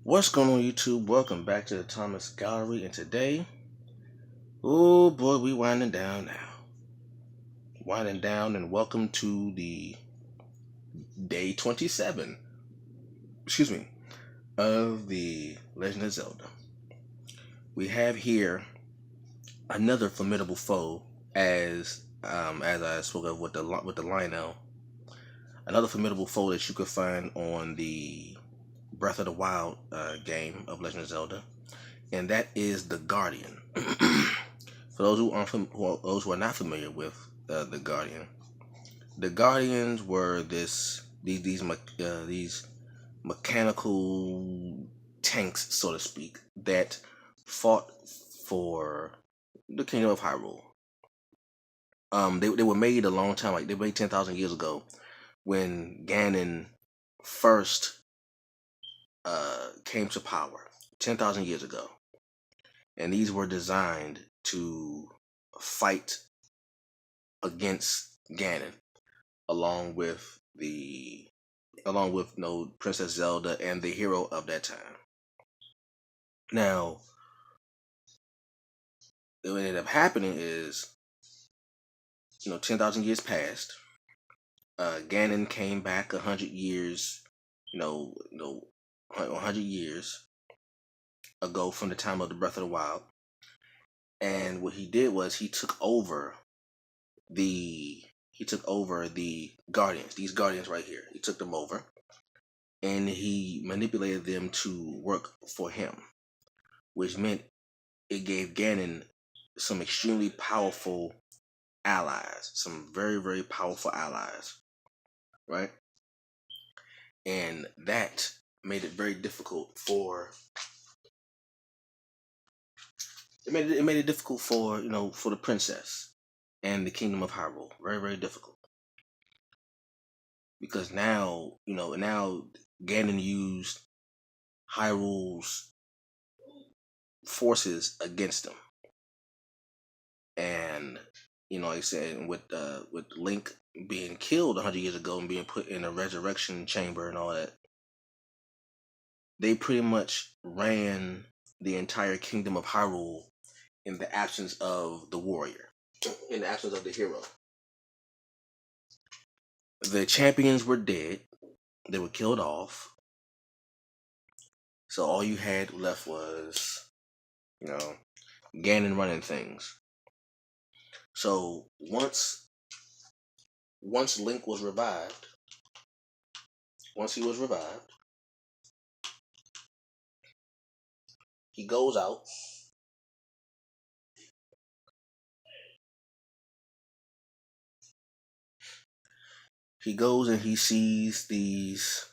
What's going on YouTube? Welcome back to the Thomas Gallery, and today, oh boy, we winding down now. Winding down, and welcome to the day 27, excuse me, of the Legend of Zelda. We have here another formidable foe, as I spoke of with the Lionel. Another formidable foe that you could find on the Breath of the Wild game of Legend of Zelda, and that is the Guardian. For those who are not familiar with the Guardian, the Guardians were these mechanical tanks, so to speak, that fought for the Kingdom of Hyrule. They were made a long time, like they were made 10,000 years ago, when Ganon first came to power, 10,000 years ago, and these were designed to fight against Ganon, along with Princess Zelda and the hero of that time. Now, what ended up happening is, 10,000 years passed. Ganon came back 100 years, 100 years ago from the time of the Breath of the Wild, and what he did was he took over the Guardians, these Guardians right here. He took them over, and he manipulated them to work for him, which meant it gave Ganon some extremely powerful allies, some very, very powerful allies, right? And that made it very difficult for for the princess and the Kingdom of Hyrule. Very, very difficult. Because now Ganon used Hyrule's forces against them. And like I said, with Link being killed 100 years ago and being put in a resurrection chamber and all that, they pretty much ran the entire Kingdom of Hyrule in the absence of the warrior, in the absence of the hero. The champions were dead. They were killed off. So all you had left was, Ganon running things. So once Link was revived, he goes out. He goes and he sees these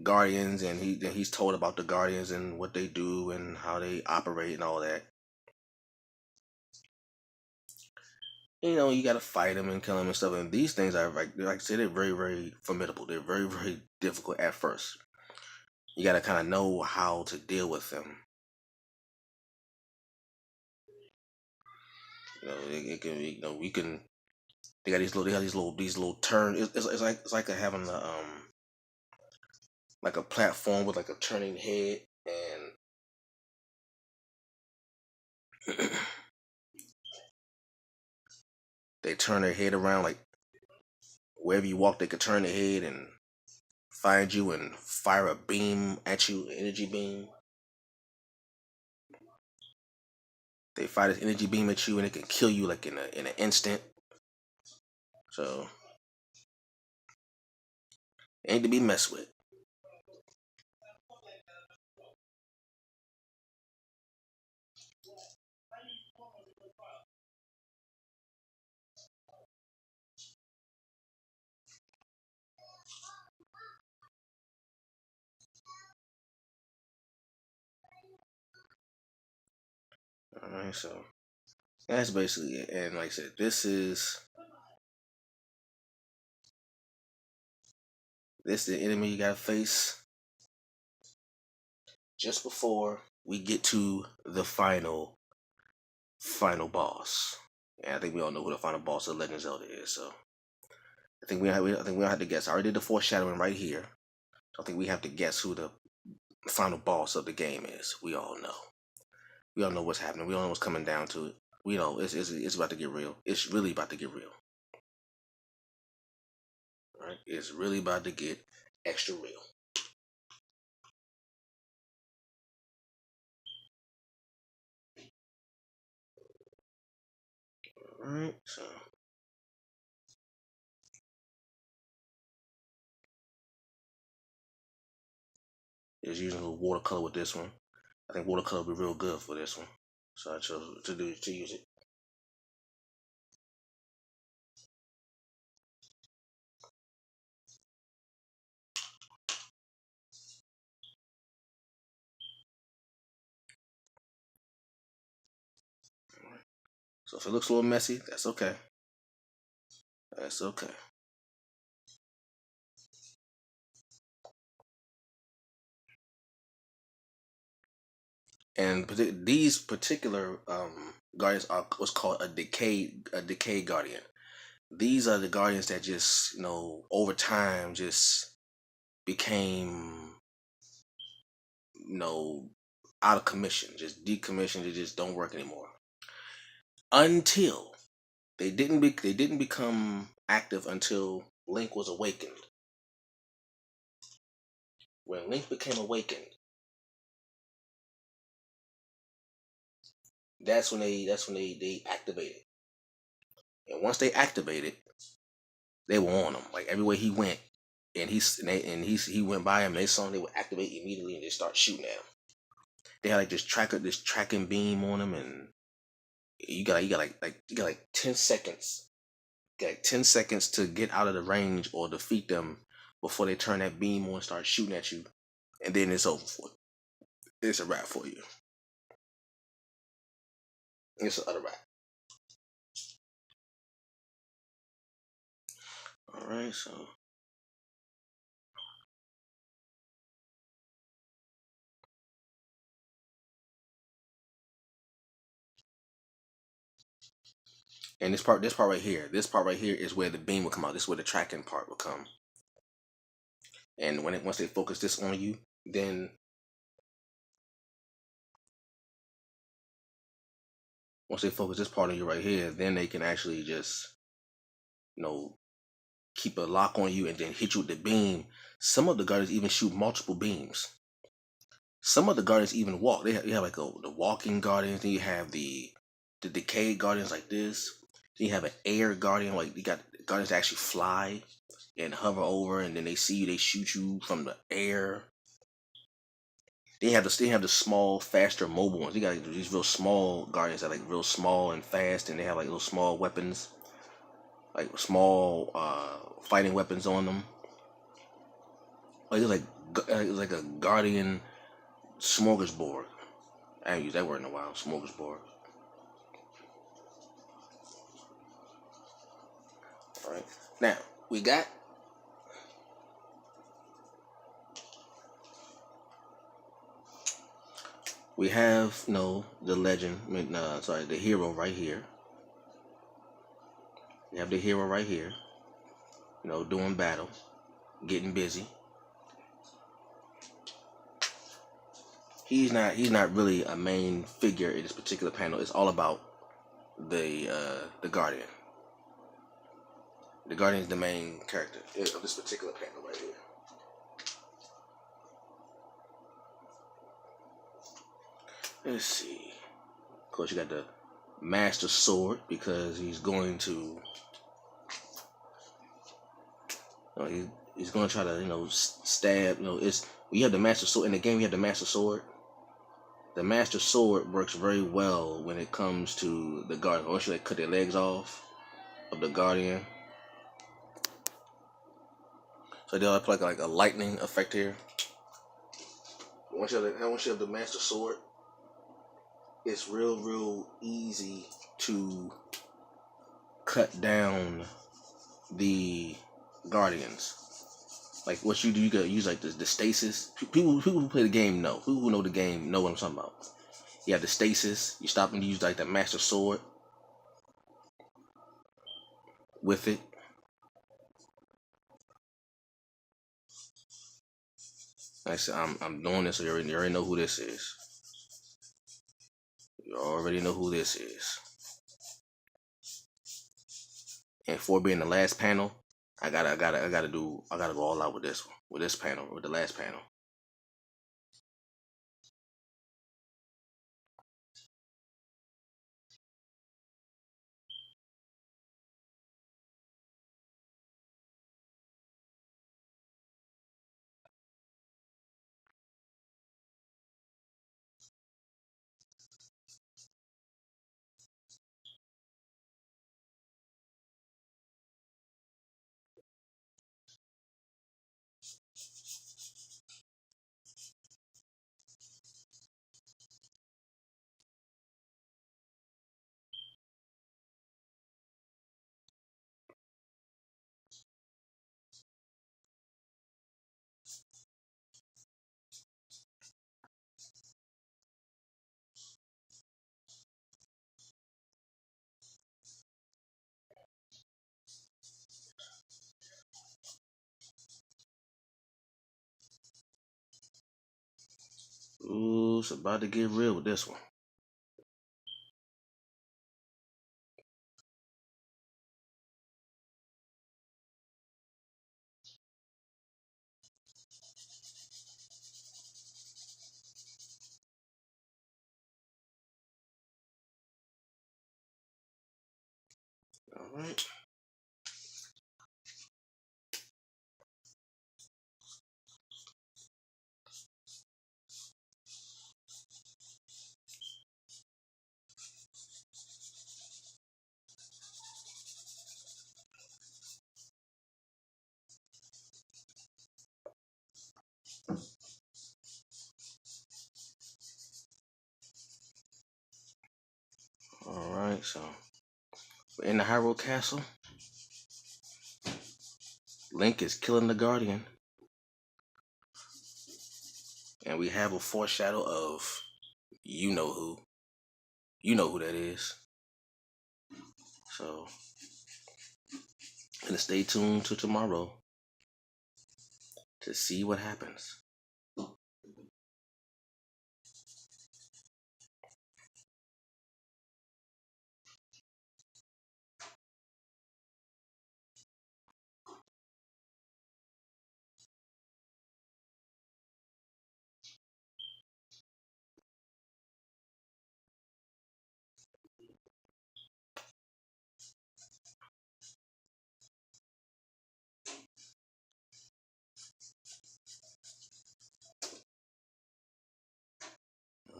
Guardians, and he's told about the Guardians and what they do and how they operate and all that. You gotta fight them and kill them and stuff. And these things are like I said, they're very, very formidable. They're very, very difficult at first. You gotta kind of know how to deal with them. It can, we can. They got these little turns. It's like having like a platform with like a turning head, and they turn their head around, like wherever you walk, they could turn their head and find you and fire a beam at you, an energy beam. They fire this energy beam at you, and it can kill you like in an instant. So ain't to be messed with. Alright, so that's basically it. And like I said, this is the enemy you gotta face just before we get to the final boss. And I think we all know who the final boss of Legend of Zelda is. So I think we don't have to guess. I already did the foreshadowing right here. I think we have to guess who the final boss of the game is. We all know. We all know what's happening. We all know what's coming down to it. We know it's about to get real. It's really about to get real. Right? It's really about to get extra real. All right, so just using a little watercolor with this one. I think watercolor will be real good for this one. So I chose to use it. So if it looks a little messy, that's okay. That's okay. And these particular guardians are what's called a decayed guardian. These are the guardians that just over time just became you know out of commission, just decommissioned. They just don't work anymore until they didn't become active until Link was awakened. When Link became awakened, that's when they activated. And once they activated, they were on him. Like everywhere he went, he went by him. They saw him. They would activate immediately and they start shooting at him. They had like this tracking beam on him, and you got like 10 seconds. You got like 10 seconds to get out of the range or defeat them before they turn that beam on and start shooting at you, and then it's over for you. It's a wrap for you. It's a utter wrap. All right, so and this part right here is where the beam will come out. This is where the tracking part will come. And once they focus this on you, then once they focus this part on you right here, then they can actually just you know keep a lock on you and then hit you with the beam. Some of the guardians even shoot multiple beams. Some of the guardians even walk. You have like the walking guardians. Then you have the decayed guardians like this. Then you have an air guardian. Like you got guardians that actually fly and hover over, and then they see you. They shoot you from the air. They have the small, faster, mobile ones. You got like, these real small guardians that are like real small and fast, and they have like little small weapons, like small fighting weapons on them. Like it's like a guardian smorgasbord. I haven't used that word in a while. Smorgasbord. All right. Now we have the legend. I mean, sorry, the hero right here. We have the hero right here. Doing battle, getting busy. He's not really a main figure in this particular panel. It's all about the guardian. The guardian is the main character of this particular panel right here. Let's see. Of course, you got the master sword because he's going to. He's going to try to stab. It's you have the master sword in the game. You have the master sword. The master sword works very well when it comes to the guardian. Once you cut their legs off of the guardian, so they'll apply like a lightning effect here. Once you have the master sword, it's real easy to cut down the guardians. Like what you do, you gotta use like the stasis. People who play the game know. People who know the game know what I'm talking about. You have the stasis. You stop and use like the master sword with it. Like I said, I'm doing this so you already know who this is. You already know who this is. And for being the last panel, I gotta go all out with this one, with this panel, with the last panel. Ooh, it's about to get real with this one. All right. All right. So we're in the Hyrule Castle. Link is killing the Guardian, and we have a foreshadow of you know who. You know who that is. So, and stay tuned to tomorrow to see what happens.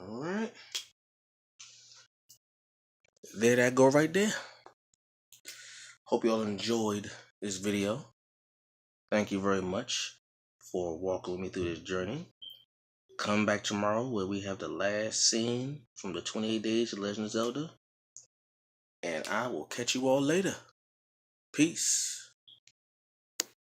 All right. There that go right there. Hope y'all enjoyed this video. Thank you very much for walking with me through this journey. Come back tomorrow where we have the last scene from the 28 Days of Legend of Zelda. And I will catch you all later. Peace.